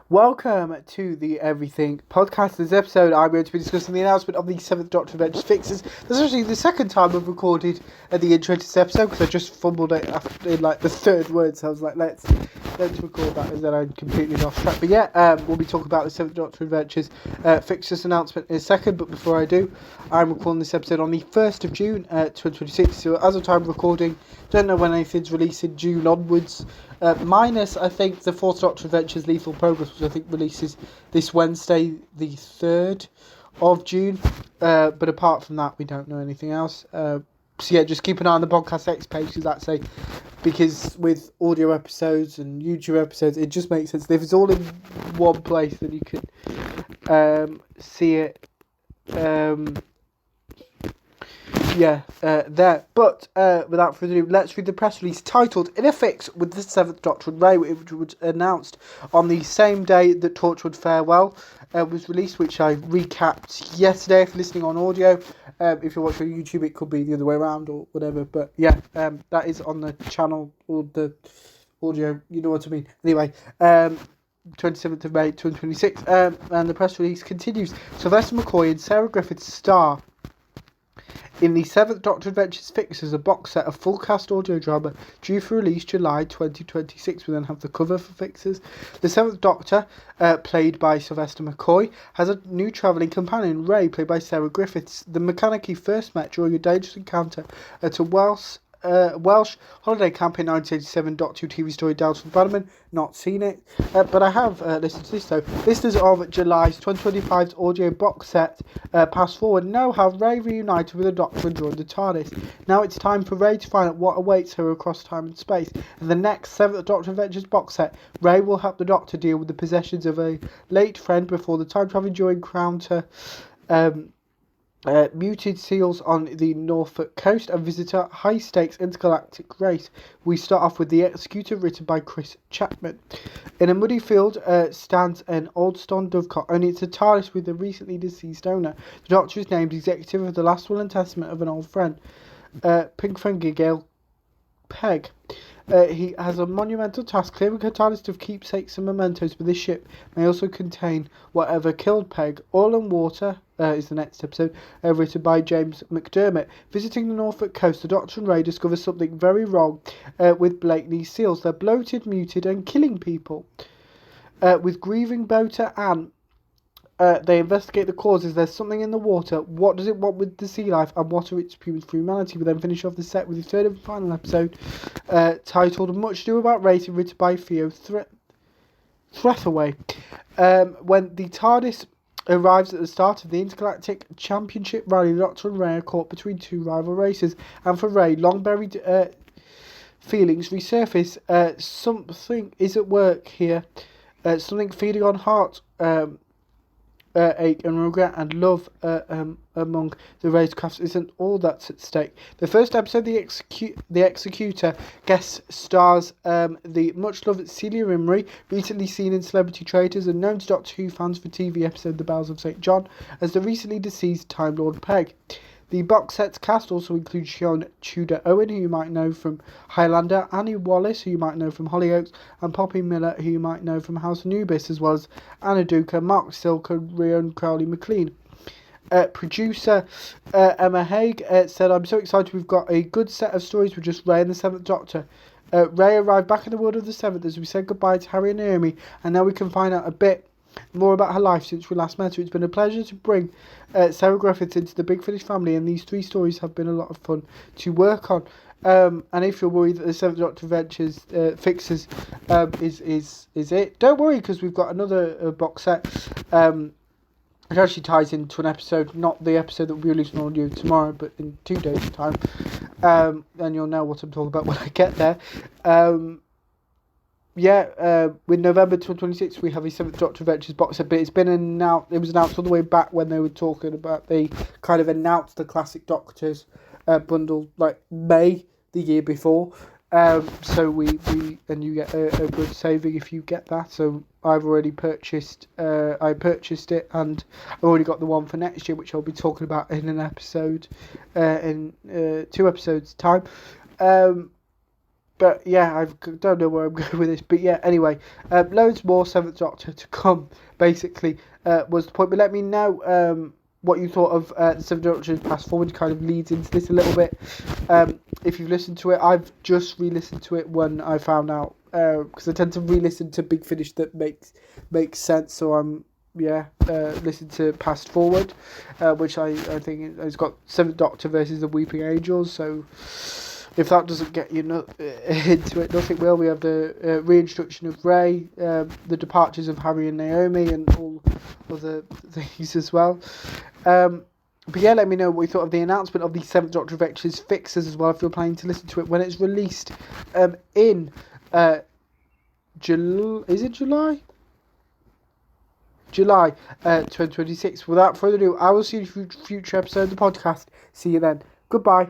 Welcome to the Everything Podcast. This episode, I'm going to be discussing the announcement of the 7th Doctor Adventures fixes. This is actually the second time I've recorded the intro to this episode because I just fumbled it in like the third word, so I was like, let's record that, and then I'm completely lost track. But yeah, we'll be talking about the 7th Doctor Adventures fixes announcement in a second, but before I do, I'm recording this episode on the 1st of June 2026, so as of time of recording, don't know when anything's released in June onwards. Minus, I think, the 4th Doctor Adventures Lethal Progress, which I think releases this Wednesday, the 3rd of June. But apart from that, we don't know anything else. So yeah, just keep an eye on the Podcast X page, because with audio episodes and YouTube episodes, it just makes sense. If it's all in one place, then you can see it. There. But without further ado, let's read the press release titled "In a Fix with the 7th Doctor and Ray," which was announced on the same day that Torchwood Farewell was released, which I recapped yesterday. If you're listening on audio, if you're watching on YouTube, it could be the other way around or whatever. But yeah, that is on the channel or the audio. You know what I mean. Anyway. 27th of May 2026, and the press release continues. Sylvester McCoy and Sarah Griffiths star in the 7th Doctor Adventures fixes, a box set of full cast audio drama due for release July 2026. We then have the cover for fixes. The 7th Doctor, played by Sylvester McCoy, has a new travelling companion, Ray, played by Sarah Griffiths. The mechanic he first met during a dangerous encounter at a Welsh holiday camp in 1987. Doctor Who TV story Dalton Bannerman. Not seen it, but I have listened to this though. Listeners of July's 2025's audio box set Pass Forward know how Ray reunited with the Doctor and joined the TARDIS. Now it's time for Ray to find out what awaits her across time and space. In the next 7th Doctor Adventures box set, Ray will help the Doctor deal with the possessions of a late friend before the time-traveling duo encounter muted seals on the Norfolk coast and visit a high-stakes intergalactic race. We start off with The Executor, written by Chris Chapman. In a muddy field stands an old stone dovecot, only it's a TARDIS with a recently deceased owner. The Doctor is named executive of the last will and testament of an old friend, Pink Gale Peg. He has a monumental task, clearing her TARDIS of keepsakes and mementos, but this ship may also contain whatever killed Peg. Oil and Water is the next episode, written by James McDermott. Visiting the Norfolk coast, the Doctor and Ray discover something very wrong with Blakeney's seals. They're bloated, muted, and killing people. With grieving boater Anne, they investigate the causes. There's something in the water. What does it want with the sea life, and what are its humans for humanity? We then finish off the set with the third and final episode, titled Much Ado About Racing, written by Theo Threathaway. When the TARDIS arrives at the start of the Intergalactic Championship Rally, the Doctor and Ray are caught between two rival races, and for Ray, long buried feelings resurface. Something is at work here. Something feeding on heart ache and regret and love among the racecrafts isn't all that's at stake. The first episode, The Executor, guest stars the much-loved Celia Imrie, recently seen in Celebrity Traitors and known to Doctor Who fans for TV episode The Bells of St. John as the recently deceased Time Lord Peg. The box set's cast also includes Sean Tudor Owen, who you might know from Highlander, Annie Wallace, who you might know from Hollyoaks, and Poppy Miller, who you might know from House Anubis, as well as Anna Duker, Mark Silk, and Rhiannon Crowley-McLean. Producer Emma Haig said, "I'm so excited we've got a good set of stories with just Ray and the 7th Doctor. Ray arrived back in the world of the 7th as we said goodbye to Harry and Naomi, and now we can find out a bit more about her life since we last met her. It's been a pleasure to bring Sarah Griffiths into the Big Finish family, and these 3 stories have been a lot of fun to work on." And if you're worried that the 7th Doctor Adventures fixes is it, don't worry, because we've got another box set. It actually ties into an episode, not the episode that will be released on audio tomorrow, but in 2 days' time. And you'll know what I'm talking about when I get there. With November 2026, we have a 7th Doctor Adventures box set, but it's been announced. It was announced all the way back when they were talking about, they kind of announced the Classic Doctors bundle like May the year before. So we and you get a good saving if you get that. So I've already purchased. I purchased it, and I've already got the one for next year, which I'll be talking about in an episode, in 2 episodes time. But yeah, don't know where I'm going with this. But yeah, anyway, loads more Seventh Doctor to come. Basically, was the point. But let me know what you thought of the Seventh Doctor's Pass Forward. Kind of leads into this a little bit. If you've listened to it, I've just re-listened to it when I found out, because I tend to re-listen to Big Finish that makes sense. So I'm listen to Past Forward, which I think has got Seventh Doctor versus the Weeping Angels. So if that doesn't get you into it, nothing will. We have the reintroduction of Ray, the departures of Harry and Naomi, and all other things as well. But yeah, let me know what you thought of the announcement of the Seventh Doctor Vectors fixes as well, if you're planning to listen to it when it's released in July. Is it July? July 2026. Without further ado, I will see you in future episodes of the podcast. See you then. Goodbye.